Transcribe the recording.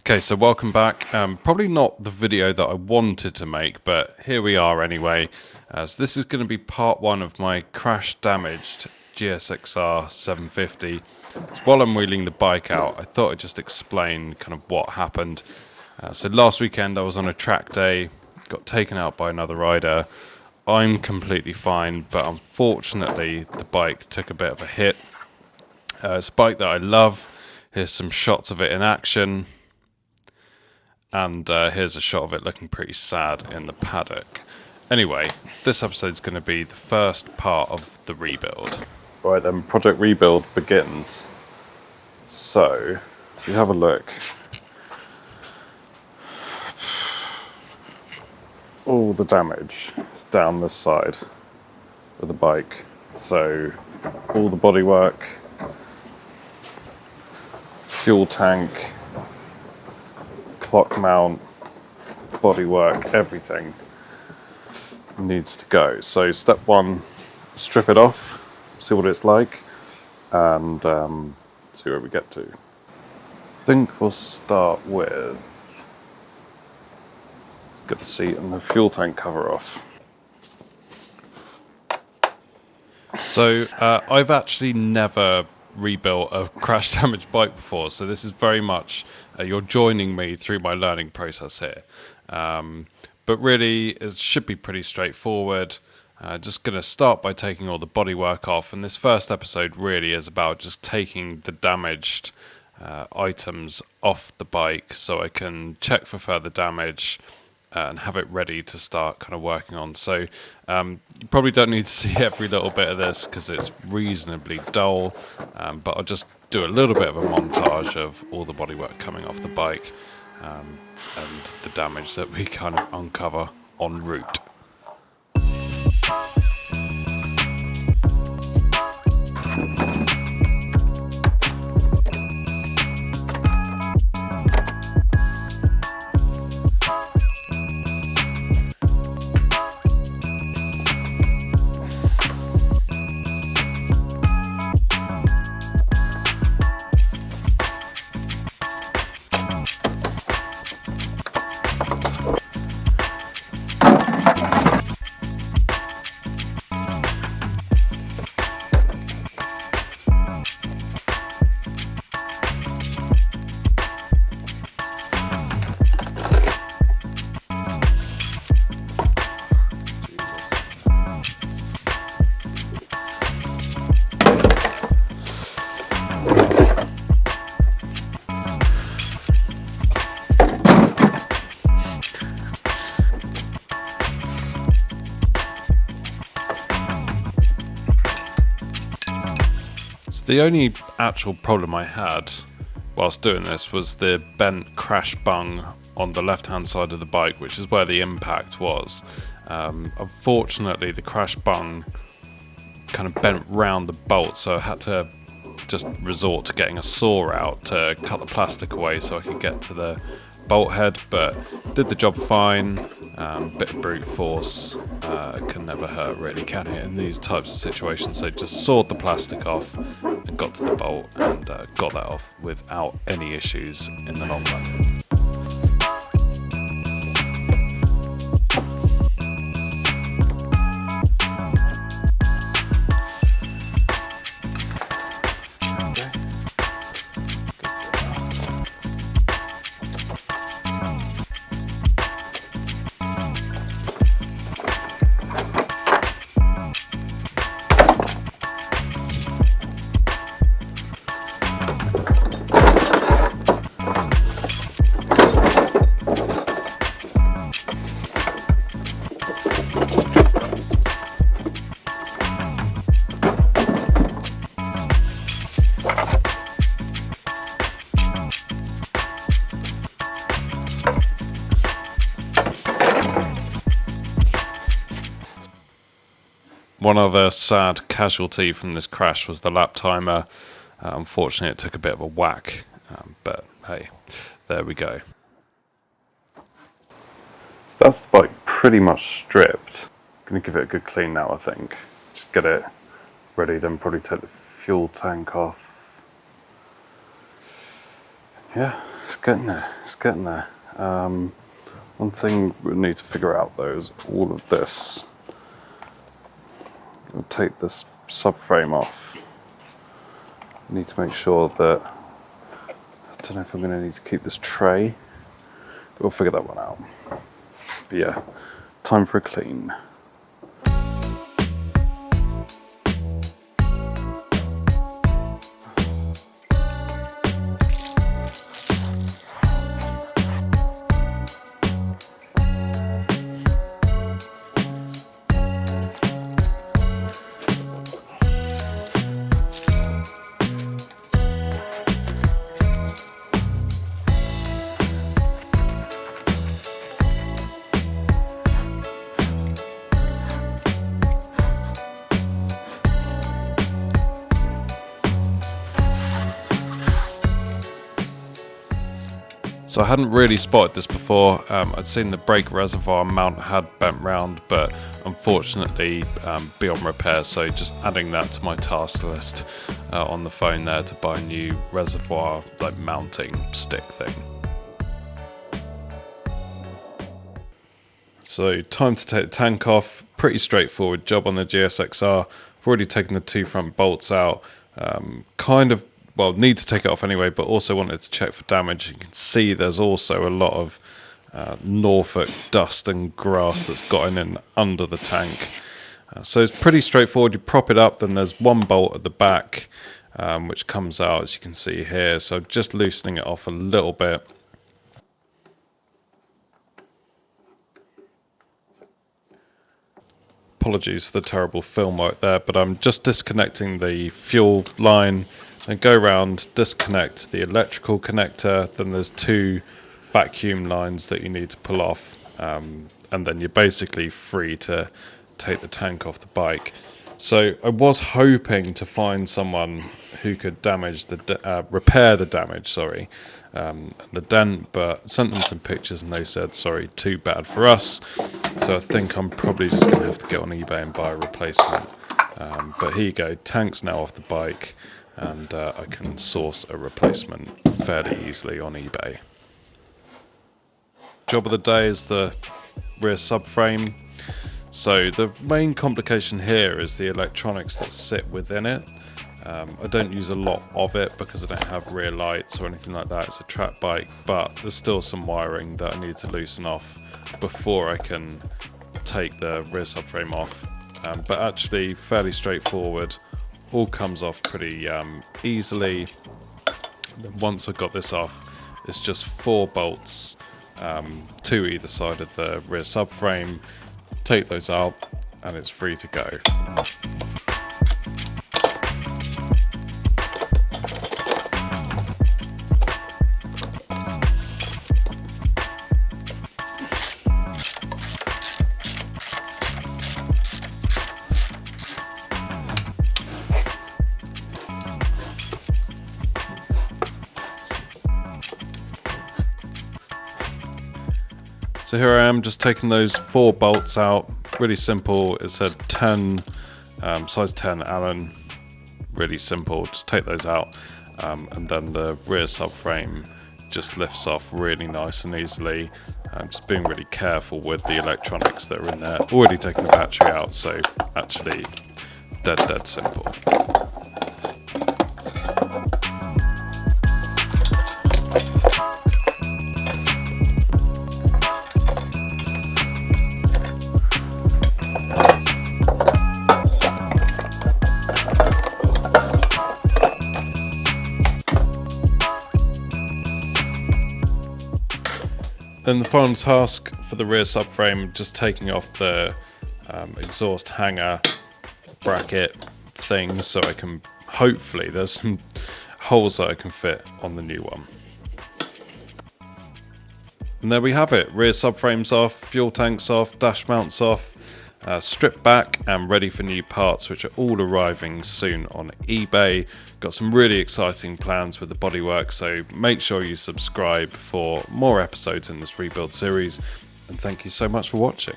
Okay, so welcome back. Probably not the video that I wanted to make, but here we are anyway. So this is going to be part one of my crash damaged GSXR750. So while I'm wheeling the bike out, I thought I'd just explain kind of what happened. So last weekend I was on a track day, got taken out by another rider. I'm completely fine, but unfortunately the bike took a bit of a hit. It's a bike that I love. Here's some shots of it in action. And here's a shot of it looking pretty sad in the paddock. Anyway, this episode's going to be the first part of the rebuild. Right then, project rebuild begins. So, if you have a look, all the damage is down this side of the bike. So, all the bodywork, fuel tank, clock mount, bodywork, everything needs to go. So step one, strip it off, see what it's like, and see where we get to. I think we'll start with get the seat and the fuel tank cover off. So I've actually never rebuilt a crash damaged bike before, so this is very much you're joining me through my learning process here, but really it should be pretty straightforward. Just going to start by taking all the bodywork off, and this first episode really is about just taking the damaged items off the bike so I can check for further damage and have it ready to start kind of working on. So you probably don't need to see every little bit of this because it's reasonably dull, but I'll just do a little bit of a montage of all the bodywork coming off the bike and the damage that we kind of uncover en route. The only actual problem I had whilst doing this was the bent crash bung on the left hand side of the bike, which is where the impact was. Unfortunately the crash bung kind of bent round the bolt, so I had to just resort to getting a saw out to cut the plastic away so I could get to the bolt head, but did the job fine. Bit of brute force can never hurt really, can it, in these types of situations? So just sawed the plastic off and got to the bolt and got that off without any issues in the long run. One other sad casualty from this crash was the lap timer. Unfortunately, it took a bit of a whack, but hey, there we go. So that's the bike pretty much stripped. Gonna give it a good clean now, I think. Just get it ready, then probably take the fuel tank off. Yeah, let's getting there. It's getting there. One thing we need to figure out though is all of this. We'll take this subframe off. Need to make sure that, I don't know if I'm going to need to keep this tray, but we'll figure that one out. But yeah, time for a clean. So I hadn't really spotted this before. I'd seen the brake reservoir mount had bent round, but unfortunately beyond repair, so just adding that to my task list on the phone there to buy a new reservoir like mounting stick thing. So time to take the tank off. Pretty straightforward job on the GSXR. I've already taken the two front bolts out. Well, need to take it off anyway, but also wanted to check for damage. You can see there's also a lot of Norfolk dust and grass that's gotten in under the tank. So it's pretty straightforward. You prop it up, then there's one bolt at the back which comes out, as you can see here. So just loosening it off a little bit. Apologies for the terrible film work there, but I'm just disconnecting the fuel line. And go around, disconnect the electrical connector, then there's two vacuum lines that you need to pull off, and then you're basically free to take the tank off the bike. So I was hoping to find someone who could repair the damage, the dent, but sent them some pictures and they said, sorry, too bad for us. So I think I'm probably just going to have to get on eBay and buy a replacement. But here you go, tank's now off the bike. And I can source a replacement fairly easily on eBay. Job of the day is the rear subframe. So the main complication here is the electronics that sit within it. I don't use a lot of it because I don't have rear lights or anything like that. It's a track bike, but there's still some wiring that I need to loosen off before I can take the rear subframe off. But actually fairly straightforward. All comes off pretty easily. Then once I've got this off, it's just 4 bolts, 2 either side of the rear subframe. Take those out and it's free to go. So here I am, just taking those 4 bolts out. Really simple. It said 10, size 10 Allen. Really simple. Just take those out, and then the rear subframe just lifts off really nice and easily. Just being really careful with the electronics that are in there. Already taken the battery out, so actually dead simple. Then the final task for the rear subframe, just taking off the exhaust hanger bracket thing, so I can, hopefully there's some holes that I can fit on the new one. And there we have it, rear subframe's off, fuel tank's off, dash mount's off, stripped back and ready for new parts, which are all arriving soon on eBay. Got some really exciting plans with the bodywork, so make sure you subscribe for more episodes in this rebuild series, and thank you so much for watching.